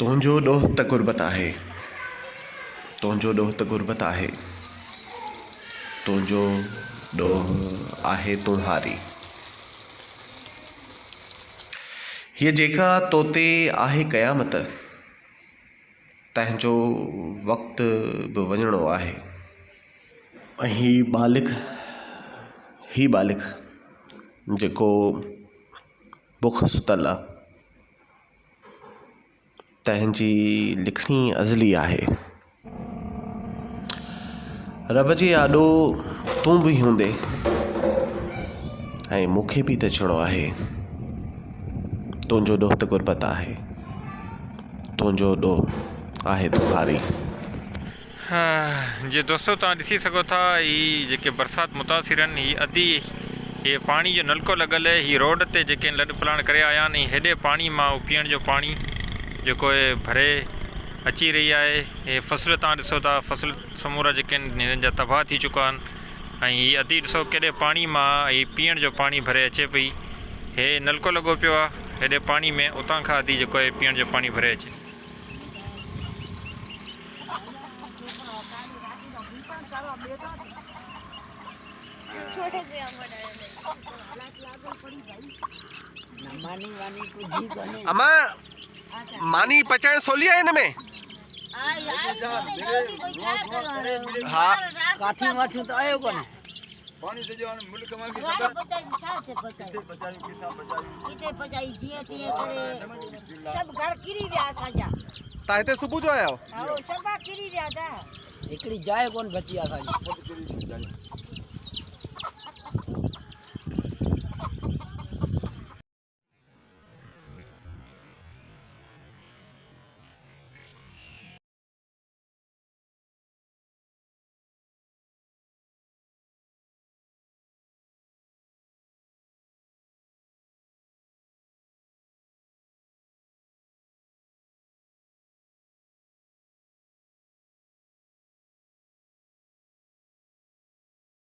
तुंहिंजो ॾोह त गुरबत आहे, तुंहिंजो ॾोह त गुरबत आहे, तुंहिंजो ॾोह आहे तुम्हारी। हीअ जेका तो ते आहे क़यामत, तंहिंजो वक़्तु बि वञिणो आहे। ऐं ही बालिग़ जेको बुख सुतल आहे, तंहिंजी लिखणी अज़ली आहे। रब जे आॾो तूं बि हूंदे ऐं मूंखे बि त अचिणो आहे। तुंहिंजो ॾोह त गुरबत आहे, तुंहिंजो ॾोह आहे तुम्हारी। जे दोस्तों तव्हां ॾिसी सघो था, ही जेके बरसाति मुतासिर आहिनि, ही अधी ये पानी जो नलको लॻल आहे। ही रोड ते जेके लॾ पलाण करे आया आहिनि, हेॾे पाणी मां पीअण जो पाणी जेको आहे भरे अची रही आहे। हे फसल तव्हां ॾिसो था, फसल समूरा जेके आहिनि हिननि जा तबाह थी चुका आहिनि। ऐं हीअ अधी ॾिसो केॾे पाणी मां ही पीअण जो पाणी भरे अचे पई। हे नलको लॻो पियो आहे हेॾे पाणी में, उतां खां अधी जेको आहे पीअण जो पाणी भरे अचे। अमा मानी पचाइण सवली आहे हिन में? हा काठी वाठी तो आयो कोन। पानी से जो मुल्क में किते पचाई जिए तिए करे सब घर किरी विया असांजा। ता हिते सुबुह जो आया हो? हां सब किरी विया था। हिकड़ी जाइ कोन बची असांजी।